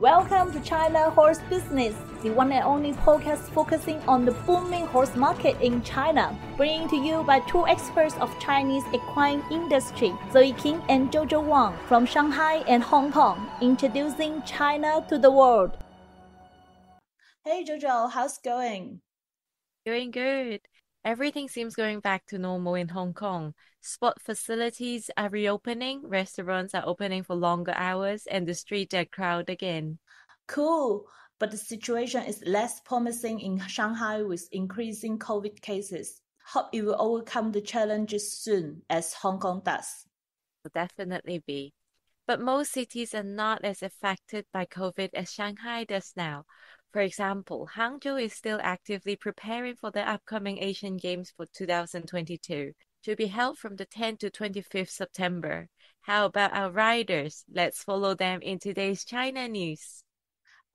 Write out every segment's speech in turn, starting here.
Welcome to China Horse Business, the one and only podcast focusing on the booming horse market in China, bringing to you by two experts of Chinese equine industry, Zoe King and Jojo Wang from Shanghai and Hong Kong, introducing China to the world. Hey Jojo, how's it going? Doing good. Everything seems going back to normal in Hong Kong. Sport facilities are reopening, restaurants are opening for longer hours, and the streets are crowded again. Cool, but the situation is less promising in Shanghai with increasing COVID cases. Hope you will overcome the challenges soon, as Hong Kong does. Will definitely be. But most cities are not as affected by COVID as Shanghai does now. For example, Hangzhou is still actively preparing for the upcoming Asian Games for 2022, to be held from the 10th to 25th September. How about our riders? Let's follow them in today's China news.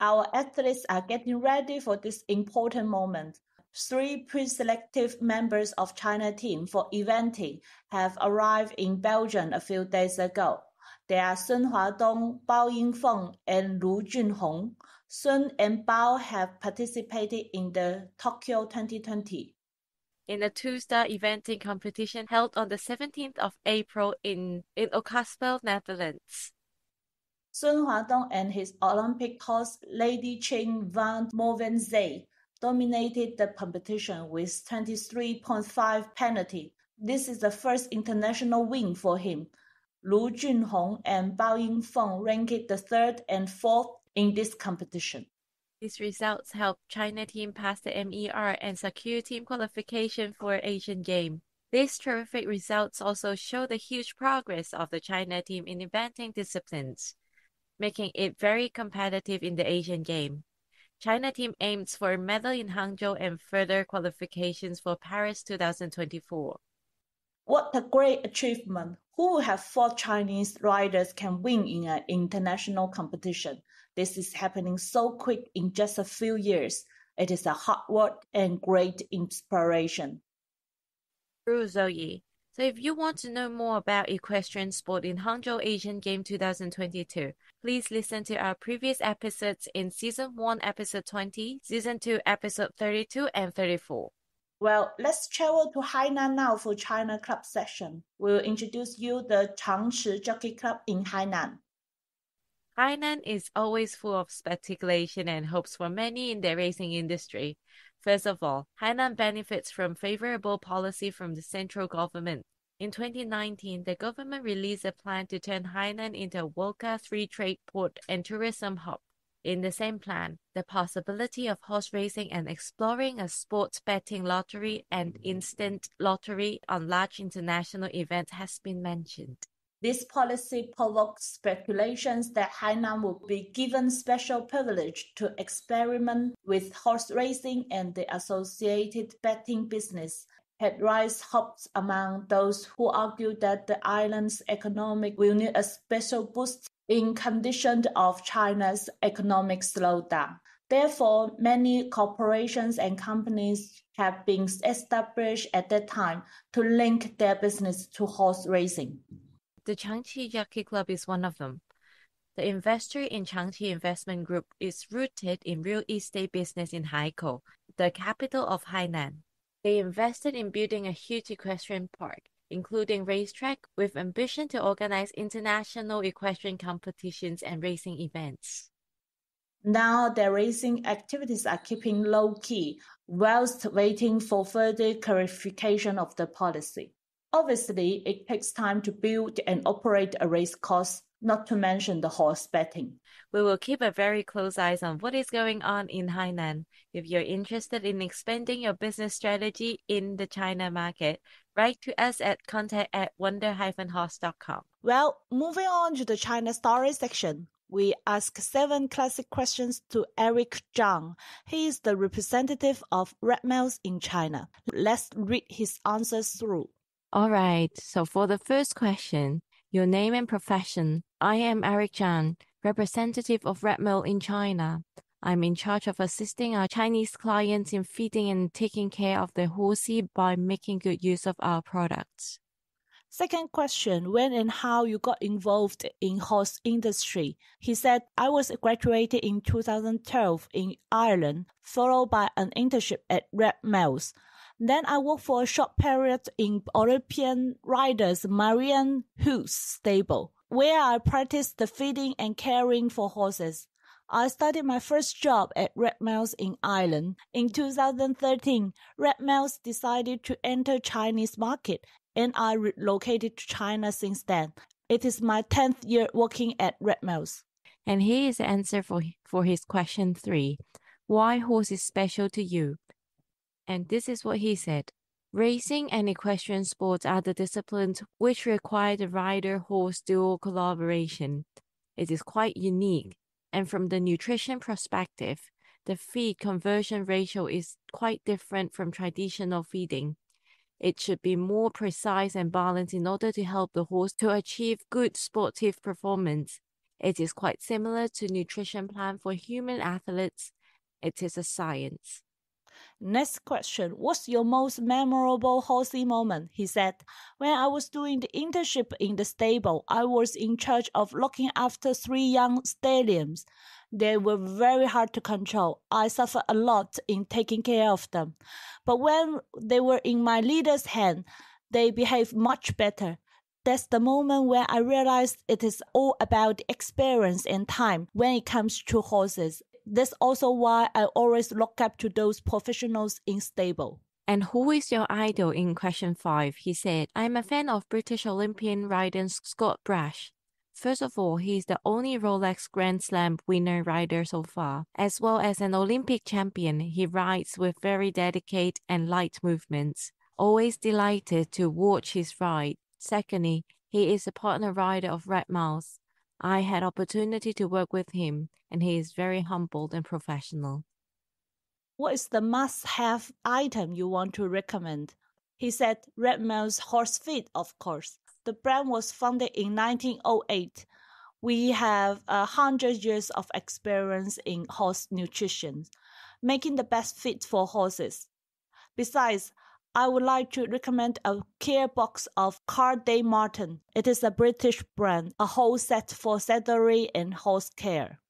Our athletes are getting ready for this important moment. 3 pre-selective members of China team for eventing have arrived in Belgium a few days ago. They are Sun Huadong, Bao Yingfeng, and Lu Junhong. Sun and Bao have participated in the Tokyo 2020. In a two-star eventing competition held on the 17th of April in Oostpel, Netherlands. Sun Huadong and his Olympic horse Lady Ching van Movenze dominated the competition with 23.5 penalty. This is the first international win for him. Lu Junhong and Bao Yingfeng ranked the third and fourth in this competition. These results helped China team pass the MER and secure team qualification for Asian Games. These terrific results also show the huge progress of the China team in eventing disciplines, making it very competitive in the Asian Games. China team aims for a medal in Hangzhou and further qualifications for Paris 2024. What a great achievement! Who would have thought Chinese riders can win in an international competition? This is happening so quick in just a few years. It is a hard work and great inspiration. True, Zoe. So if you want to know more about equestrian sport in Hangzhou Asian Game 2022, please listen to our previous episodes in Season 1, Episode 20, Season 2, Episode 32 and 34. Well, let's travel to Hainan now for China Club session. We'll introduce you the Changchi Jockey Club in Hainan. Hainan is always full of speculation and hopes for many in the racing industry. First of all, Hainan benefits from favorable policy from the central government. In 2019, the government released a plan to turn Hainan into a world-class free trade port and tourism hub. In the same plan, the possibility of horse racing and exploring a sports betting lottery and instant lottery on large international events has been mentioned. This policy provoked speculations that Hainan would be given special privilege to experiment with horse racing and the associated betting business, had raised hopes among those who argued that the island's economy will need a special boost in conditions of China's economic slowdown. Therefore, many corporations and companies have been established at that time to link their business to horse racing. The Changchi Jockey Club is one of them. The investor in Changchi Investment Group is rooted in real estate business in Haikou, the capital of Hainan. They invested in building a huge equestrian park, including racetrack, with ambition to organize international equestrian competitions and racing events. Now their racing activities are keeping low-key, whilst waiting for further clarification of the policy. Obviously, it takes time to build and operate a race course, not to mention the horse betting. We will keep a very close eye on what is going on in Hainan. If you're interested in expanding your business strategy in the China market, write to us at contact@wonder-horse.com. Well, moving on to the China story section, we ask 7 classic questions to Eric Zhang. He is the representative of Red Mills in China. Let's read his answers through. All right, so for the first question, your name and profession. I am Eric Zhang, representative of Red Mill in China. I'm in charge of assisting our Chinese clients in feeding and taking care of their horses by making good use of our products. Second question, when and how you got involved in horse industry? He said, I was graduated in 2012 in Ireland, followed by an internship at Red Mills. Then I worked for a short period in Olympian riders Marianne Hugh's stable, where I practiced the feeding and caring for horses. I started my first job at Red Mills in Ireland. In 2013, Red Mills decided to enter Chinese market, and I relocated to China since then. It is my 10th year working at Red Mills. And here is the answer for his question 3. Why horse is special to you? And this is what he said. Racing and equestrian sports are the disciplines which require the rider-horse dual collaboration. It is quite unique. And from the nutrition perspective, the feed conversion ratio is quite different from traditional feeding. It should be more precise and balanced in order to help the horse to achieve good sportive performance. It is quite similar to nutrition plan for human athletes. It is a science. Next question, what's your most memorable horsey moment? He said, when I was doing the internship in the stable, I was in charge of looking after 3 young stallions. They were very hard to control. I suffered a lot in taking care of them. But when they were in my leader's hand, they behaved much better. That's the moment when I realized it is all about experience and time when it comes to horses. That's also why I always look up to those professionals in stable. And who is your idol in question 5? He said, I'm a fan of British Olympian rider Scott Brash. First of all, he is the only Rolex Grand Slam winner rider so far. As well as an Olympic champion, he rides with very dedicated and light movements. Always delighted to watch his ride. Secondly, he is a partner rider of Red Mills. I had opportunity to work with him, and he is very humble and professional. What is the must-have item you want to recommend? He said Red Mills horse feed, of course. The brand was founded in 1908. We have 100 years of experience in horse nutrition, making the best feed for horses. Besides, I would like to recommend a care box of Carl Day Martin. It is a British brand, a whole set for saddlery and horse care.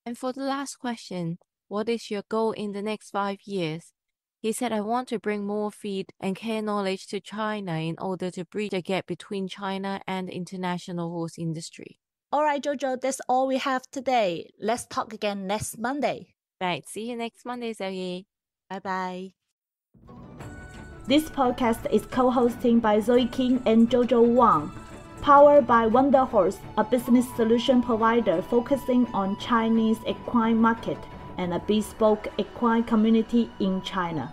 And for the last question, what is your goal in the next 5 years? He said, I want to bring more feed and care knowledge to China in order to bridge the gap between China and the international horse industry. All right, Jojo, that's all we have today. Let's talk again next Monday. Right, see you next Monday, Zoe. Bye-bye. This podcast is co-hosted by Zoe King and Jojo Wang, powered by Wonder Horse, a business solution provider focusing on Chinese equine market and a bespoke equine community in China.